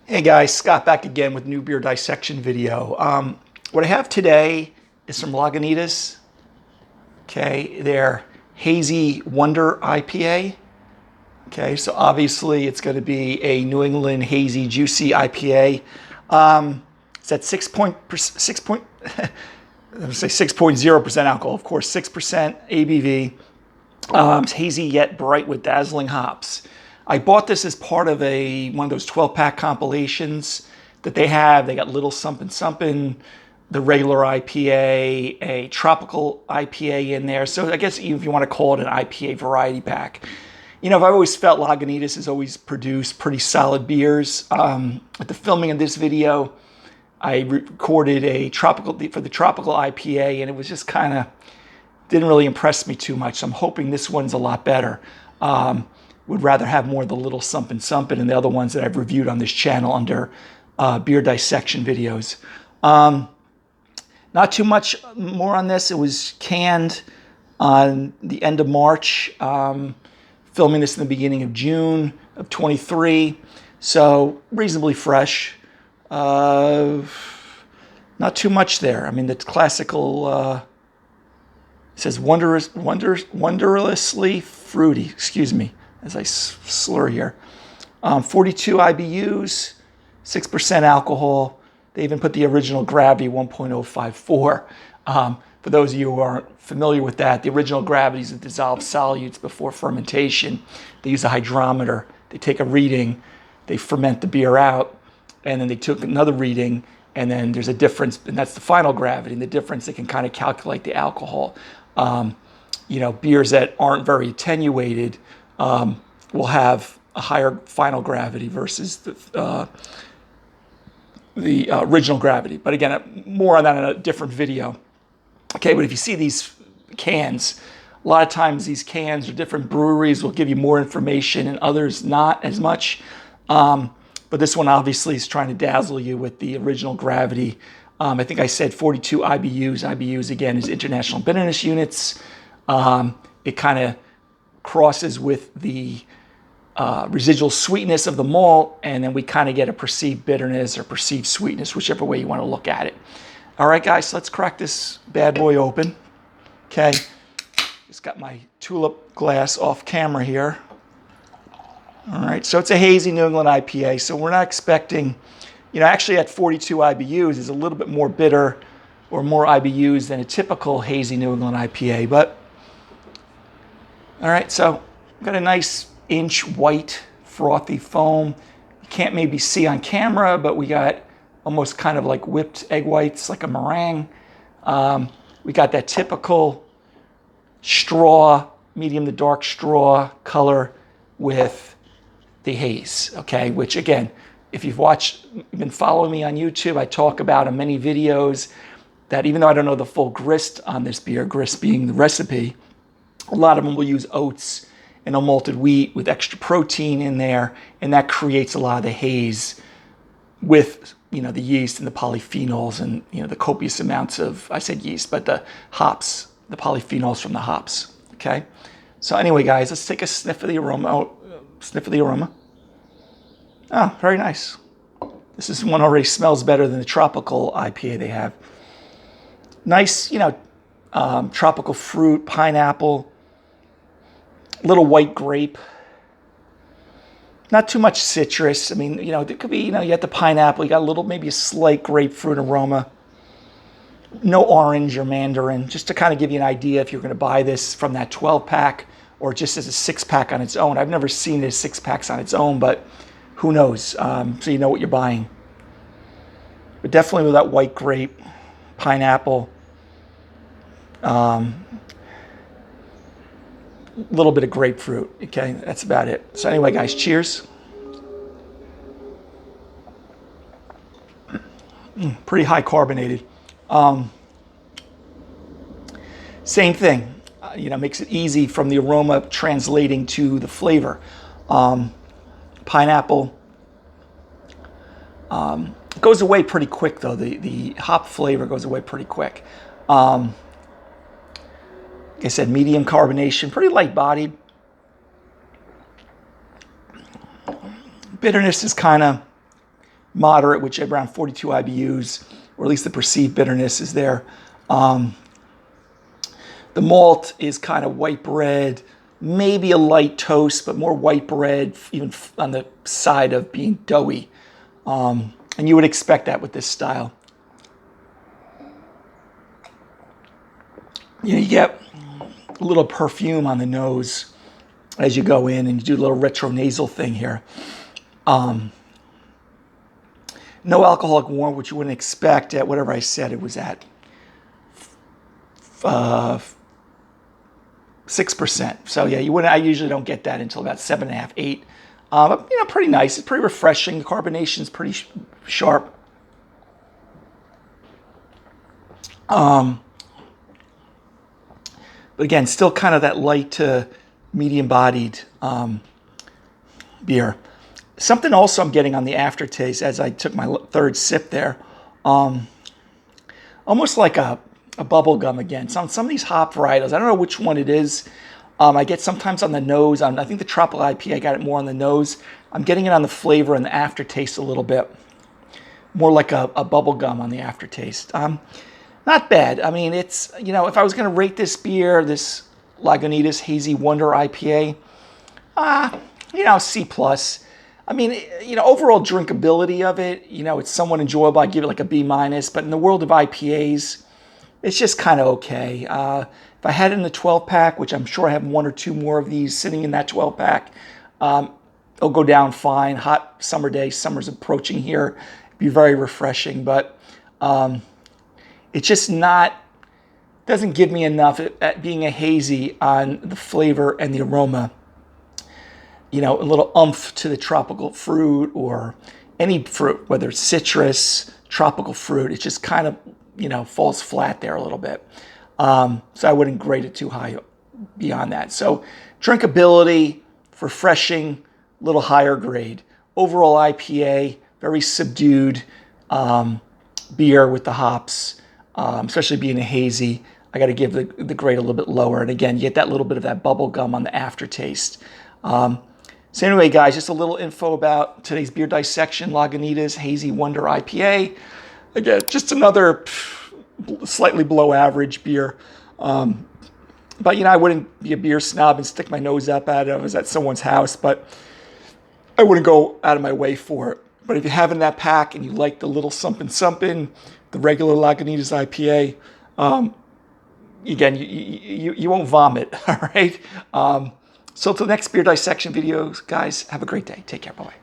Hey guys, Scott back again with new beer dissection video. What I have today is some Lagunitas. Okay, their Hazy Wonder IPA. Okay, so obviously it's going to be a New England Hazy Juicy IPA. It's at 6.0% alcohol, of course, 6% ABV. It's hazy yet bright with dazzling hops. I bought this as part of one of those 12-pack compilations that they have. They got Little Something Something, the regular IPA, a tropical IPA in there. So I guess if you want to call it an IPA variety pack. You know, I've always felt Lagunitas has always produced pretty solid beers. At the filming of this video, I recorded for the tropical IPA, and it was just kind of didn't really impress me too much. So I'm hoping this one's a lot better. Would rather have more of the Little Something Something and the other ones that I've reviewed on this channel under beer dissection videos. Not too much more on this. It was canned on the end of March. Filming this in the beginning of June of 23. So reasonably fresh. Not too much there. I mean, the classical... It says wondrously fruity, excuse me, as I slur here. 42 IBUs, 6% alcohol. They even put the original gravity 1.054. For those of you who aren't familiar with that, the original gravity is the dissolved solutes before fermentation. They use a hydrometer. They take a reading, they ferment the beer out, and then they took another reading, and then there's a difference, and that's the final gravity. And the difference, they can kind of calculate the alcohol. You know, beers that aren't very attenuated will have a higher final gravity versus the original gravity. But again, more on that in a different video. Okay, but if you see these cans, a lot of times these cans or different breweries will give you more information and others not as much. But this one obviously is trying to dazzle you with the original gravity. I think I said 42 IBUs. IBUs, again, is International Bitterness Units. It kind of crosses with the residual sweetness of the malt, and then we kind of get a perceived bitterness or perceived sweetness, whichever way you want to look at it. All right, guys, so let's crack this bad boy open. Okay, just got my tulip glass off camera here. All right, so it's a hazy New England IPA, so we're not expecting... You know, actually at 42 IBUs is a little bit more bitter or more IBUs than a typical hazy New England IPA. But, all right, so got a nice inch white frothy foam. You can't maybe see on camera, but we got almost kind of like whipped egg whites, like a meringue. We got that typical straw, medium to dark straw color with the haze, okay, which again, if you've been following me on YouTube, I talk about in many videos that even though I don't know the full grist on this beer, grist being the recipe, a lot of them will use oats and unmalted wheat with extra protein in there, and that creates a lot of the haze with, you know, the yeast and the polyphenols and, you know, the copious amounts of, I said yeast, but the hops, the polyphenols from the hops, okay? So anyway, guys, let's take a sniff of the aroma. Oh, very nice. This one already smells better than the tropical IPA they have. Nice, you know, tropical fruit, pineapple, little white grape. Not too much citrus. I mean, you know, there could be, you know, you got the pineapple, you got a little, maybe a slight grapefruit aroma. No orange or mandarin, just to kind of give you an idea if you're going to buy this from that 12-pack or just as a 6-pack on its own. I've never seen it as 6-packs on its own, but who knows? So you know what you're buying. But definitely with that white grape, pineapple, little bit of grapefruit. Okay, that's about it. So anyway, guys, cheers. Pretty high carbonated. Same thing. You know, makes it easy from the aroma translating to the flavor. Pineapple goes away pretty quick, though. The hop flavor goes away pretty quick. Like I said, medium carbonation, pretty light bodied. Bitterness is kind of moderate, which is around 42 IBUs, or at least the perceived bitterness is there. The malt is kind of white bread, maybe a light toast, but more white bread, even on the side of being doughy. And you would expect that with this style. You get a little perfume on the nose as you go in, and you do a little retronasal thing here. No alcoholic warm, which you wouldn't expect at whatever I said it was at. 6%. So yeah, you wouldn't. I usually don't get that until about 7.5, 8. But, pretty nice. It's pretty refreshing. The carbonation is pretty sharp. But again, still kind of that light to medium-bodied beer. Something also I'm getting on the aftertaste as I took my third sip there, almost like a bubble gum again. Some of these hop varietals, I don't know which one it is. I get sometimes on the nose. I think the Tropical IPA, I got it more on the nose. I'm getting it on the flavor and the aftertaste a little bit. More like a bubble gum on the aftertaste. Not bad. I mean, it's, if I was going to rate this beer, this Lagunitas Hazy Wonder IPA, C+. I mean, overall drinkability of it, it's somewhat enjoyable. I give it like a B-, but in the world of IPAs, it's just kind of okay. If I had it in the 12-pack, which I'm sure I have one or two more of these sitting in that 12-pack, it'll go down fine. Hot summer day, summer's approaching here. It'd be very refreshing, but it's just doesn't give me enough at being a hazy on the flavor and the aroma. A little oomph to the tropical fruit or any fruit, whether it's citrus, tropical fruit. It just kind of, falls flat there a little bit. So I wouldn't grade it too high beyond that. So drinkability, refreshing, a little higher grade. Overall IPA, very subdued beer with the hops, especially being a hazy. I got to give the grade a little bit lower. And again, you get that little bit of that bubble gum on the aftertaste. So anyway, guys, just a little info about today's beer dissection, Lagunitas Hazy Wonder IPA. Again, just another slightly below average beer. But, I wouldn't be a beer snob and stick my nose up at it. I was at someone's house, but I wouldn't go out of my way for it. But if you have in that pack and you like the little something, the regular Lagunitas IPA, again, you won't vomit, all right? So till the next beer dissection videos, guys, have a great day. Take care. Bye-bye.